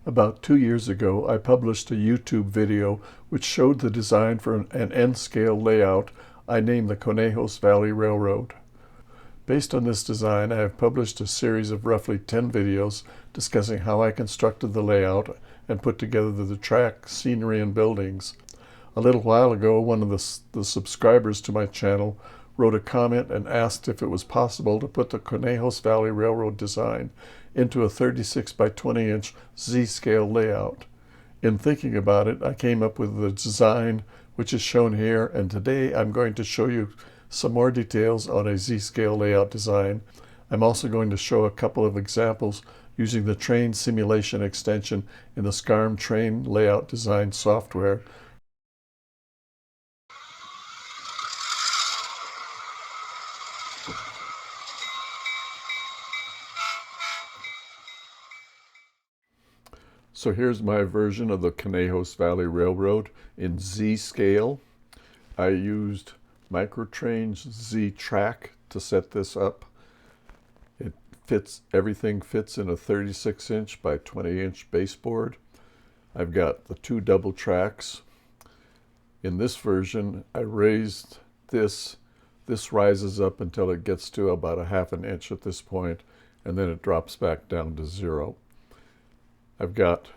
About 2 years ago, I published a YouTube video which showed the design for an N-scale layout I named the Conejos Valley Railroad. Based on this design, I have published a series of roughly 10 videos discussing how I constructed the layout and put together the track, scenery, and buildings. A little while ago, one of the subscribers to my channel wrote a comment and asked if it was possible to put the Conejos Valley Railroad design into a 36 by 20 inch Z-scale layout. In thinking about it, I came up with the design which is shown here, and today I'm going to show you some more details on a Z-scale layout design. I'm also going to show a couple of examples using the train simulation extension in the SCARM train layout design software. So here's my version of the Conejos Valley Railroad in Z-scale. I used Microtrain's Z-Track to set this up. Everything fits in a 36 inch by 20 inch baseboard. I've got the two double tracks. In this version, I raised this. This rises up until it gets to about a half an inch at this point, and then it drops back down to 0. I've got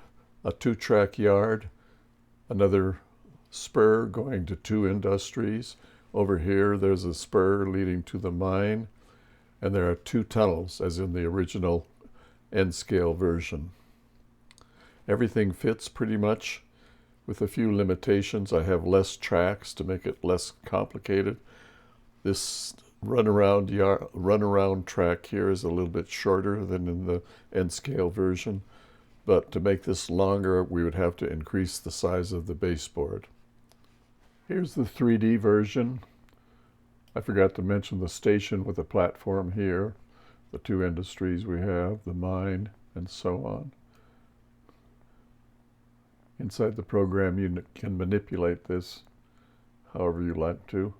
a 2-track yard, another spur going to 2 industries. Over here, there's a spur leading to the mine, and there are 2 tunnels, as in the original N-scale version. Everything fits pretty much, with a few limitations. I have less tracks to make it less complicated. This runaround track here is a little bit shorter than in the N-scale version, but to make this longer, we would have to increase the size of the baseboard. Here's the 3D version. I forgot to mention the station with a platform here, the 2 industries we have, the mine, and so on. Inside the program, you can manipulate this however you like to.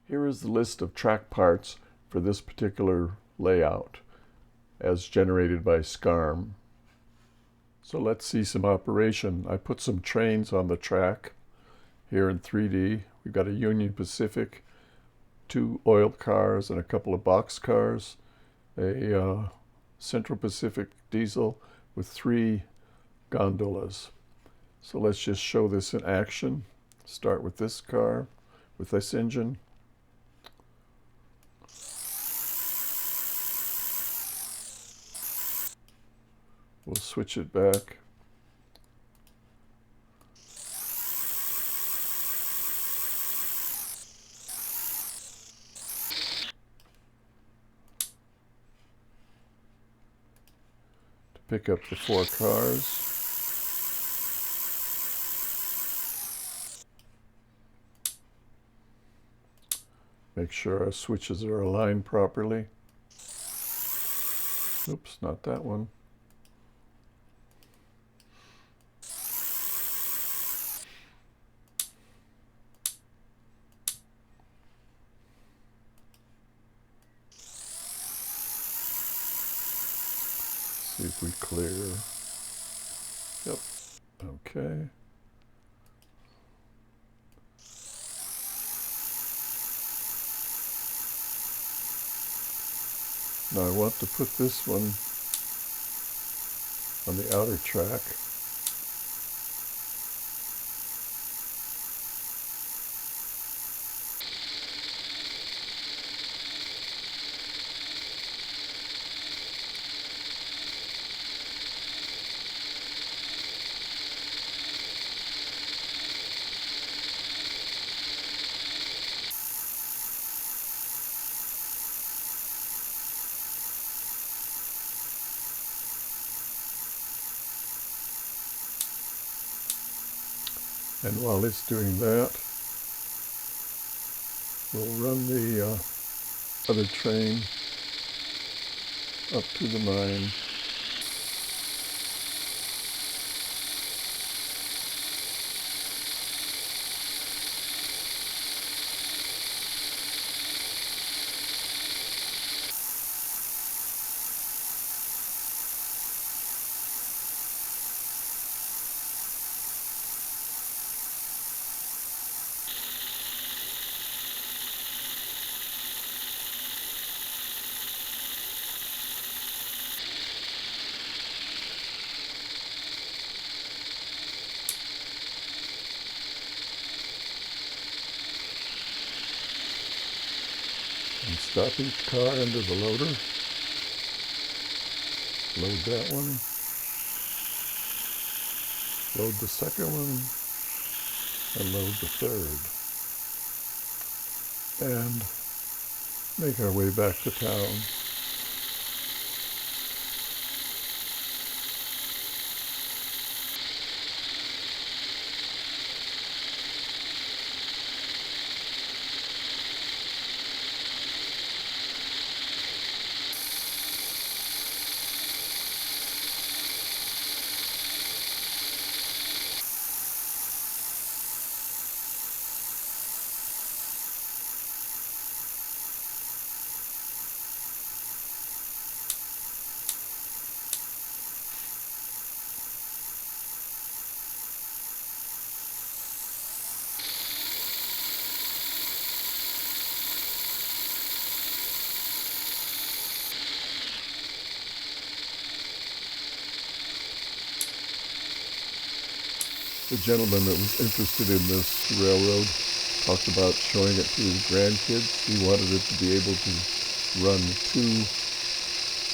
Here is the list of track parts for this particular layout as generated by SCARM. So let's see some operation. I put some trains on the track here in 3D. We've got a Union Pacific, 2 oil cars and a couple of box cars, a Central Pacific diesel with 3 gondolas. So let's just show this in action. Start with this car, with this engine. We'll switch it back. To pick up the 4 cars. Make sure our switches are aligned properly. Oops, not that one. See if we clear. Yep. Okay. Now I want to put this one on the outer track. And while it's doing that, we'll run the other train up to the mine. stop each car under the loader. Load that one. Load the second one. And load the third. And make our way back to town. The gentleman that was interested in this railroad talked about showing it to his grandkids. He wanted it to be able to run 2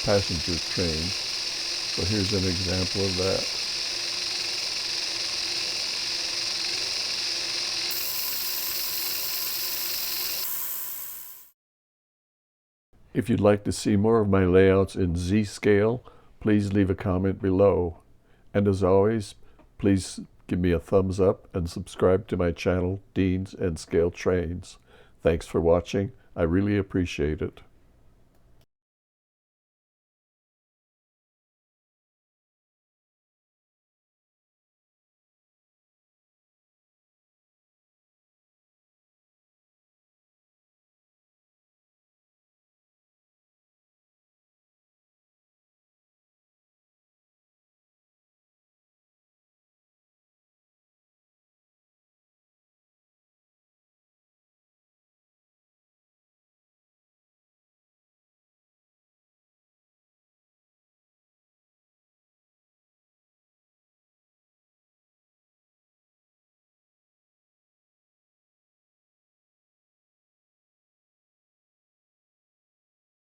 passenger trains. So here's an example of that. If you'd like to see more of my layouts in Z-scale, please leave a comment below. And as always, please give me a thumbs up and subscribe to my channel, Dean's and Scale Trains. Thanks for watching. I really appreciate it.